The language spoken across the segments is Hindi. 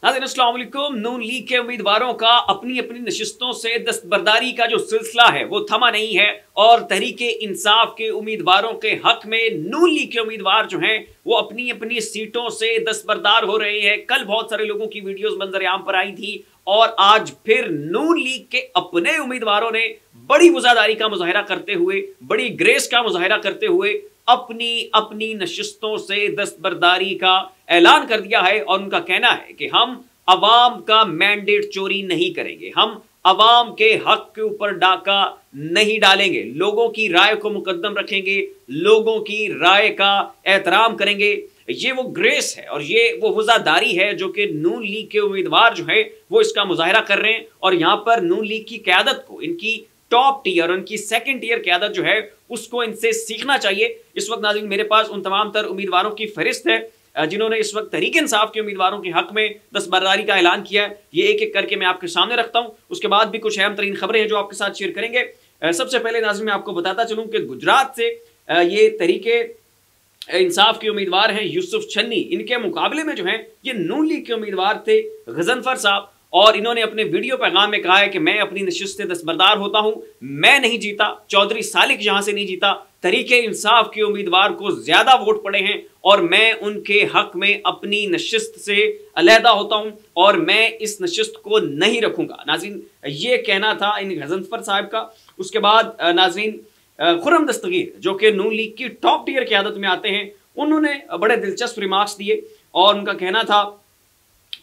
नाज़रीन अस्सलाम वालेकुम। नून लीग के उम्मीदवारों का अपनी अपनी नशिस्तों से दस्तबरदारी का जो सिलसिला है वो थमा नहीं है और तहरीके इंसाफ के उम्मीदवारों के हक में नून लीग के उम्मीदवार जो हैं वो अपनी अपनी सीटों से दस्तबरदार हो रहे हैं। कल बहुत सारे लोगों की वीडियोस मंजर-ए-आम पर आई थी और आज फिर नून लीग के अपने उम्मीदवारों ने बड़ी वफादारी का मुजाहिरा करते हुए, बड़ी ग्रेस का मुजाहिरा करते हुए अपनी अपनी नशिस्तों से दस्तबरदारी का ऐलान कर दिया है और उनका कहना है कि हम अवाम का मैंडेट चोरी नहीं करेंगे, हम अवाम के हक के ऊपर डाका नहीं डालेंगे, लोगों की राय को मुकद्दम रखेंगे, लोगों की राय का एहतराम करेंगे। ये वो ग्रेस है और ये वो वफादारी है जो कि नून लीग के उम्मीदवार जो है वो इसका मुजाहिरा कर रहे हैं। और यहाँ पर नून लीग की क़यादत को, इनकी टॉप टीयर, उनकी सेकंड टीयर क़यादत जो है उसको इनसे सीखना चाहिए। इस वक्त नाज़रीन मेरे पास उन तमाम तर उम्मीदवारों की फहरिस्त है जिन्होंने इस वक्त तहरीक इंसाफ के उम्मीदवारों के हक में दस्तबरदारी का ऐलान किया है। ये एक एक करके मैं आपके सामने रखता हूं। उसके बाद भी कुछ अहम तरीन खबरें हैं जो आपके साथ शेयर करेंगे। सबसे पहले नाज़रीन मैं आपको बताता चलूं कि गुजरात से ये तहरीके इंसाफ के उम्मीदवार हैं यूसुफ छन्नी, इनके मुकाबले में जो है ये नून लीग के उम्मीदवार थे गजनफर साहब और इन्होंने अपने वीडियो पैगाम में कहा है कि मैं अपनी नशिस्त से दस्तबरदार होता हूं, मैं नहीं जीता, चौधरी सालिक यहां से नहीं जीता, तहरीके इंसाफ के उम्मीदवार को ज्यादा वोट पड़े हैं और मैं उनके हक में अपनी नशिस्त से अलहदा होता हूं और मैं इस नशिस्त को नहीं रखूंगा। नाज़रीन ये कहना था इन गजनफर साहब का। उसके बाद नाज़रीन खुर्रम दस्तगीर जो कि नून लीग की टॉप टीयर क़यादत में आते हैं, उन्होंने बड़े दिलचस्प रिमार्क्स दिए और उनका कहना था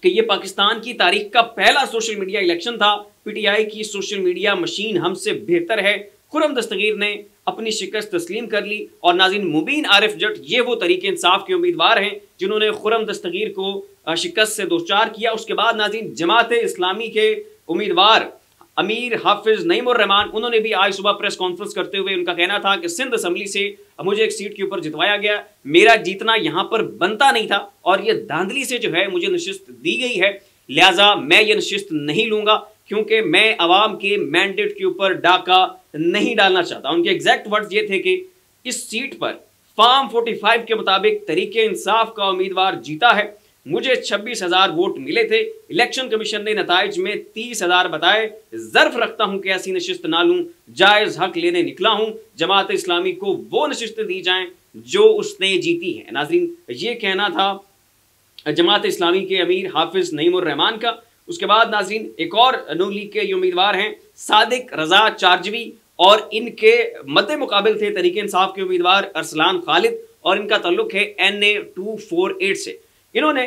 कि ये पाकिस्तान की तारीख का पहला सोशल मीडिया इलेक्शन था, पीटीआई की सोशल मीडिया मशीन हमसे बेहतर है। खुर्रम दस्तगीर ने अपनी शिकस्त तस्लीम कर ली और नाज़रीन मुबीन आरिफ जट ये वो तहरीक इंसाफ के उम्मीदवार हैं जिन्होंने खुर्रम दस्तगीर को शिकस्त से दोचार किया। उसके बाद नाज़रीन जमात इस्लामी के उम्मीदवार अमीर हाफिज नईमुर रहमान, उन्होंने भी आज सुबह प्रेस कॉन्फ्रेंस करते हुए उनका कहना था कि सिंध असम्बली से मुझे एक सीट के ऊपर जितवाया गया, मेरा जीतना यहाँ पर बनता नहीं था और ये धांधली से जो है मुझे नशिस्त दी गई है, लिहाजा मैं ये नशिस्त नहीं लूंगा क्योंकि मैं अवाम के मैंडेट के ऊपर डाका नहीं डालना चाहता। उनके एग्जैक्ट वर्ड्स ये थे कि इस सीट पर फॉर्म 45 के मुताबिक तहरीके इंसाफ का उम्मीदवार जीता है, मुझे 26,000 वोट मिले थे, इलेक्शन कमीशन ने नताइज में 30,000 बताए, ज़र्फ रखता हूं कि ऐसी नशिस्त ना लूं, जायज़ हक लेने निकला हूं, जमात इस्लामी को वो नशिस्तें दी जाएं जो उसने जीती है। नाज़रीन ये कहना था जमात इस्लामी के अमीर हाफिज नईमुर रहमान का। उसके बाद नाज़रीन एक और नून लीग के उम्मीदवार हैं सादिक रजा चार्जवी और इनके मद्दे मुकाबिल थे तहरीक इंसाफ के उम्मीदवार अरसलान खालिद और इनका ताल्लुक है NA 248 से। इन्होंने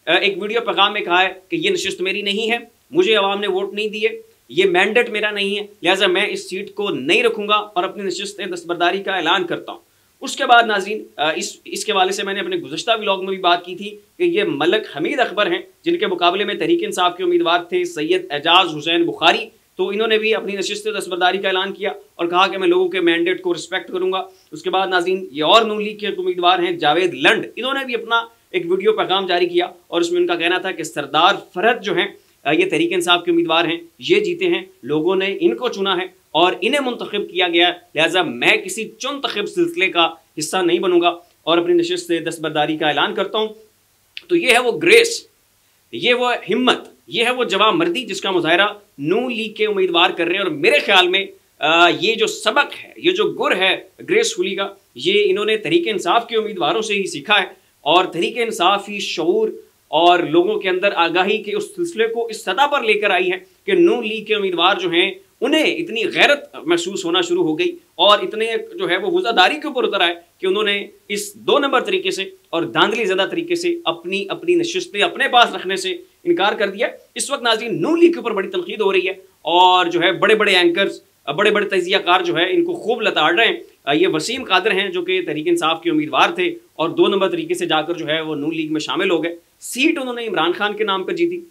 एक वीडियो पैगाम में कहा है कि ये नशिस्त मेरी नहीं है, मुझे अवाम ने वोट नहीं दिए, ये मैंडेट मेरा नहीं है, लिहाजा मैं इस सीट को नहीं रखूंगा और अपनी नशिस्त दस्तबरदारी का ऐलान करता हूँ। उसके बाद नाज़रीन इसके हवाले से मैंने अपने गुज़श्ता व्लॉग में भी बात की थी कि ये मलक हमीद अकबर हैं जिनके मुकाबले में तहरीक इंसाफ के उम्मीदवार थे सैयद एजाज हुसैन बुखारी, तो इन्होंने भी अपनी नशिस्त दस्तबरदारी का ऐलान किया और कहा कि मैं लोगों के मैंडेट को रिस्पेक्ट करूंगा। उसके बाद नाज़रीन ये और नून लीग के उम्मीदवार हैं जावेद लंड, इन्होंने भी अपना एक वीडियो पैगाम जारी किया और उसमें उनका कहना था कि सरदार फरहद जो हैं ये तहरीक इंसाफ के उम्मीदवार हैं, ये जीते हैं, लोगों ने इनको चुना है और इन्हें मुंतखब किया गया, लिहाजा मैं किसी चुनतखब सिलसिले का हिस्सा नहीं बनूंगा और अपनी नशिस्त से दस्तबरदारी का ऐलान करता हूँ। तो ये है वो ग्रेस, ये वो हिम्मत, ये है वो जवाबमर्दी जिसका मुजाहिरा नून लीग के उम्मीदवार कर रहे हैं। और मेरे ख्याल में ये जो सबक है, ये जो गुर है ग्रेसफुली का, ये इन्होंने तहरीक इंसाफ के उम्मीदवारों से ही सीखा है और तहरीक इंसाफ ही शऊर और लोगों के अंदर आगाही के उस सिलसिले को इस सतह पर लेकर आई है कि नून लीग के उम्मीदवार जो हैं उन्हें इतनी गैरत महसूस होना शुरू हो गई और इतने जो है वो वफादारी के ऊपर उतर आए कि उन्होंने इस 2 नंबर तरीके से और धांधली ज़्यादा तरीके से अपनी अपनी नशिस्तें अपने पास रखने से इनकार कर दिया। इस वक्त नाज़रीन नून लीग के ऊपर बड़ी तनकीद हो रही है और जो है बड़े बड़े एंकर्स, बड़े बड़े तजियाकार जो है इनको खूब लताड़ रहे हैं। ये वसीम कादर हैं जो कि तहरीक इंसाफ के उम्मीदवार थे और 2 नंबर तरीके से जाकर जो है वो नून लीग में शामिल हो गए। सीट उन्होंने इमरान खान के नाम पर जीती,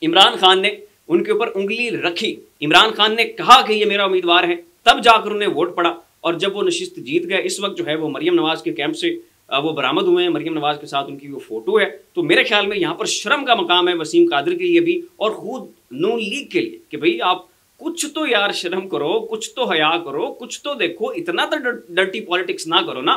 इमरान खान ने उनके ऊपर उंगली रखी, इमरान खान ने कहा कि ये मेरा उम्मीदवार है, तब जाकर उन्हें वोट पड़ा और जब वो नशिस्त जीत गए, इस वक्त जो है वो मरियम नवाज के कैंप से वो बरामद हुए हैं, मरियम नवाज के साथ उनकी वो फोटो है। तो मेरे ख्याल में यहाँ पर शर्म का मकाम है वसीम कादर के लिए भी और खुद नून लीग के लिए कि भाई आप कुछ तो यार शर्म करो, कुछ तो हया करो, कुछ तो देखो, इतना तो डर्टी पॉलिटिक्स ना करो ना।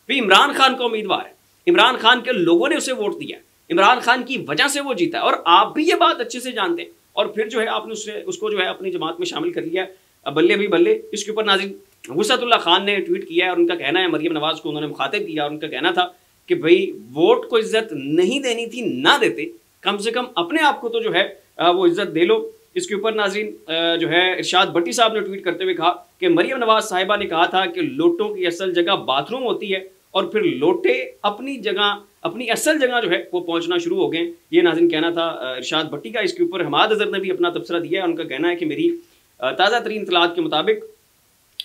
भाई इमरान खान का उम्मीदवार है, इमरान खान के लोगों ने उसे वोट दिया, इमरान खान की वजह से वो जीता है और आप भी ये बात अच्छे से जानते हैं, और फिर जो है आपने उसको जो है अपनी जमात में शामिल कर लिया। बल्ले भी बल्ले। इसके ऊपर नाज़रीन वुसअतुल्लाह खान ने ट्वीट किया है और उनका कहना है, मरियम नवाज को उन्होंने मुखातिब किया और उनका कहना था कि भाई वोट को इज्जत नहीं देनी थी ना देते, कम से कम अपने आप को तो जो है वो इज्जत दे लो। इसके ऊपर नाज़रीन जो है इरशाद भट्टी साहब ने ट्वीट करते हुए कहा कि मरियम नवाज साहिबा ने कहा था कि लोटों की असल जगह बाथरूम होती है और फिर लोटे अपनी असल जगह जो है वो पहुंचना शुरू हो गए। ये नाज़रीन कहना था इरशाद भट्टी का। इसके ऊपर हमाद अजहर ने भी अपना तबसरा दिया है। उनका कहना है कि मेरी ताज़ा तरीन इत्तलात के मुताबिक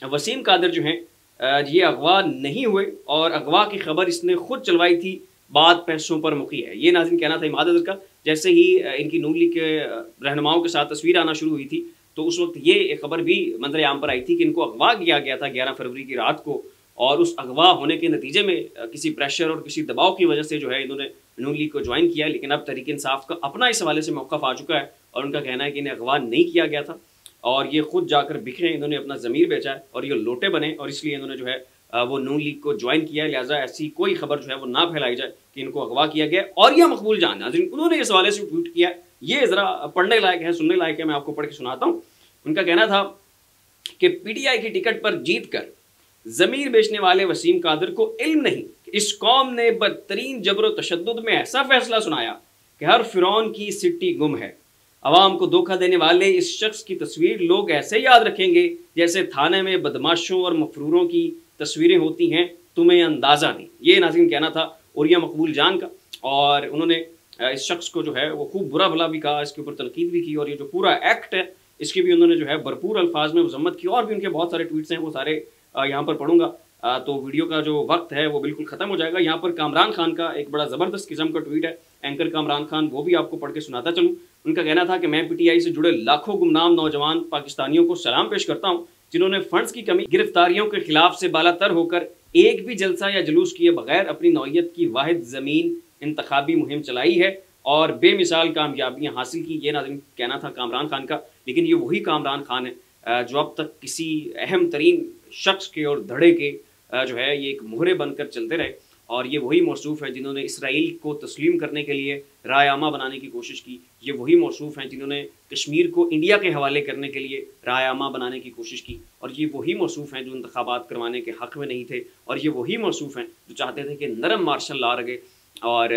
वसीम कादर जो हैं ये अगवा नहीं हुए और अगवा की खबर इसने खुद चलवाई थी, बात पैसों पर मुकी है। ये नाज़रीन कहना था इमाद अजहर का। जैसे ही इनकी नून लीग के रहनुमाओं के साथ तस्वीर आना शुरू हुई थी तो उस वक्त ये खबर भी मंजर आम पर आई थी कि इनको अगवा किया गया था 11 फरवरी की रात को, और उस अगवा होने के नतीजे में किसी प्रेशर और किसी दबाव की वजह से जो है इन्होंने नून लीग को ज्वाइन किया। लेकिन अब तहरीक इंसाफ का अपना इस हवाले से मौक़िफ़ आ चुका है और उनका कहना है कि इन्हें अगवा नहीं किया गया था और ये खुद जाकर बिखरे, इन्होंने अपना ज़मीर बेचा है और ये लोटे बने और इसलिए इन्होंने जो है वो नून लीग को ज्वाइन किया। लिहाजा ऐसी कोई खबर जो है वो ना फैलाई जाए कि इनको अगवा किया गया। और यह मकबूल जान नाज़रीन उन्होंने इस हवाले से ट्वीट किया, ये ज़रा पढ़ने लायक है, सुनने लायक है, मैं आपको पढ़ के सुनाता हूँ। उनका कहना था कि PTI की टिकट पर जीत कर ज़मीर बेचने वाले वसीम कादर को इल्म नहीं, इस कौम ने बदतरीन जबर व तशद्दुद में ऐसा फैसला सुनाया कि हर फिरौन की सिट्टी गुम है। अवाम को धोखा देने वाले इस शख्स की तस्वीर लोग ऐसे याद रखेंगे जैसे थाने में बदमाशों और मफरूरों की तस्वीरें होती हैं, तुम्हें अंदाज़ा नहीं। ये नाज़रीन कहना था उरिया मकबूल जान का। और उन्होंने इस शख्स को जो है वो खूब बुरा भला भी कहा, इसके ऊपर तनकीद भी की और ये जो पूरा एक्ट है इसकी भी उन्होंने जो है भरपूर अल्फाज में मजम्मत की। और भी उनके बहुत सारे ट्वीट्स हैं, वो सारे यहाँ पर पढ़ूंगा तो वीडियो का जो वक्त है वो बिल्कुल ख़त्म हो जाएगा। यहाँ पर कामरान खान का एक बड़ा ज़बरदस्त किस्म का ट्वीट है, एंकर कामरान खान, वो भी आपको पढ़ के सुनाता चलूँ। उनका कहना था कि मैं PTI से जुड़े लाखों गुमनाम नौजवान पाकिस्तानियों को सलाम पेश करता हूँ जिन्होंने फंड्स की कमी, गिरफ्तारियों के खिलाफ से बालातर होकर एक भी जलसा या जुलूस किए बगैर अपनी नौयत की वाहिद ज़मीन इंतखाबी मुहिम चलाई है और बेमिसाल कामयाबियाँ हासिल की। ये नाज़रीन कहना था कामरान खान का। लेकिन ये वही कामरान खान है जो अब तक किसी अहम तरीन शख्स के और धड़े के जो है ये एक मोहरे बनकर चलते रहे, और ये वही मौसूफ़ हैं जिन्होंने इसराइल को तस्लीम करने के लिए राय आमा बनाने की कोशिश की। ये वही मौसूफ़ हैं जिन्होंने कश्मीर को इंडिया के हवाले करने के लिए राय आमा बनाने की कोशिश की, और ये वही मौसूफ़ हैं जो इंतखाबात करवाने के हक़ में नहीं थे, और ये वही मौसूफ़ हैं जो चाहते थे कि नरम मार्शल लॉ रहे और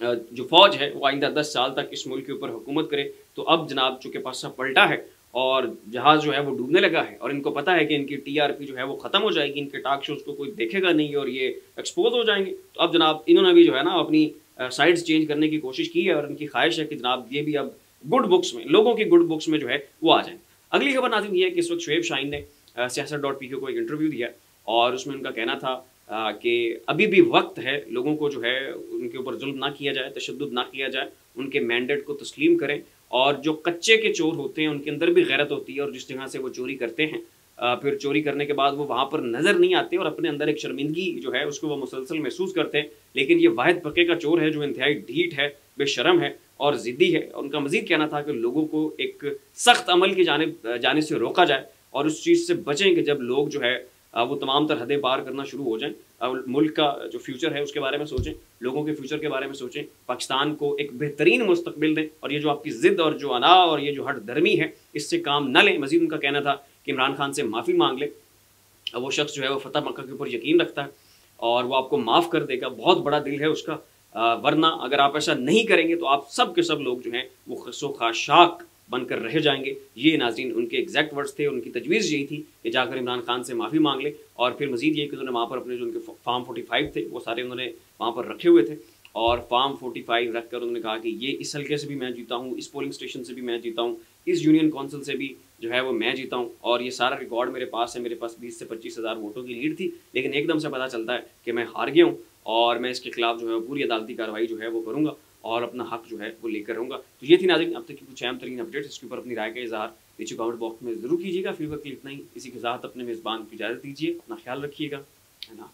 जो फ़ौज है वो आइंदा 10 साल तक इस मुल्क के ऊपर हुकूमत करे। तो अब जनाब चूँकि पासा पलटा है और जहाज़ जो है वो डूबने लगा है और इनको पता है कि इनकी TRP जो है वो ख़त्म हो जाएगी, इनके टॉक शोज़ को कोई देखेगा नहीं और ये एक्सपोज हो जाएंगे। तो अब जनाब इन्होंने भी जो है ना अपनी साइड्स चेंज करने की कोशिश की है और इनकी ख्वाहिश है कि जनाब ये भी अब गुड बुक्स में, लोगों की गुड बुक्स में जो है वो आ जाए। अगली खबर नाज़रीन ये है कि इस वक्त शुएब शाहीन ने siyaset.pk को एक इंटरव्यू दिया और उसमें उनका कहना था कि अभी भी वक्त है, लोगों को जो है उनके ऊपर जुल्म ना किया जाए, तशद्दुद ना किया जाए, उनके मैंडेट को तस्लीम करें और जो कच्चे के चोर होते हैं उनके अंदर भी गैरत होती है और जिस जगह से वो चोरी करते हैं फिर चोरी करने के बाद वो वहाँ पर नज़र नहीं आते और अपने अंदर एक शर्मिंदगी जो है उसको वो मुसलसल महसूस करते हैं। लेकिन ये वाहिद पक्के का चोर है जो इंतहाई ढीठ है, बेशरम है और ज़िद्दी है। उनका मज़ीद कहना था कि लोगों को एक सख्त अमल की जाने से रोका जाए और उस चीज़ से बचें कि जब लोग जो है वो तमाम तर हदें पार करना शुरू हो जाएं। मुल्क का जो फ्यूचर है उसके बारे में सोचें, लोगों के फ्यूचर के बारे में सोचें, पाकिस्तान को एक बेहतरीन मुस्तकबिल दें और ये जो आपकी ज़िद और जो अना और ये जो हट धर्मी है इससे काम न लें। मज़ीद उनका कहना था कि इमरान खान से माफ़ी मांग ले, वो शख्स जो है वो फतह मक्का के ऊपर यकीन रखता है और वो आपको माफ़ कर देगा, बहुत बड़ा दिल है उसका। वरना अगर आप ऐसा नहीं करेंगे तो आप सब के सब लोग जो हैं वो खसो खाशाक बनकर रह जाएंगे। ये नाज़रीन उनके एग्जैक्ट वर्ड्स थे, उनकी तजवीज़ यही थी कि जाकर इमरान खान से माफ़ी मांग ले। और फिर मज़ीद ये कि उन्होंने वहाँ पर अपने जो उनके फार्म 45 थे वो सारे उन्होंने वहाँ पर रखे हुए थे और फार्म 45 रख कर उन्होंने कहा कि ये इस हल्के से भी मैं जीता हूँ, इस पोलिंग स्टेशन से भी मैं जीता हूँ, इस यूनियन कौंसिल से भी जो है वो मैं जीता हूँ और ये सारा रिकॉर्ड मेरे पास है। मेरे पास 20 से 25 हज़ार वोटों की लीड थी, लेकिन एकदम से पता चलता है कि मैं हार गया हूँ और मैं इसके खिलाफ जो है पूरी अदालती कार्रवाई जो है वो करूँगा और अपना हक जो है वो लेकर रहूँगा। तो ये थी नाज़रीन अब तक की कुछ अहम तरीन अपडेट्स। इसके ऊपर अपनी राय का इज़हार नीचे कमेंट बॉक्स में ज़रूर कीजिएगा। फिर वक्त इतना ही, इसी के साथ अपने मेज़बान को इजाज़त दीजिए, अपना ख्याल रखिएगा, है ना।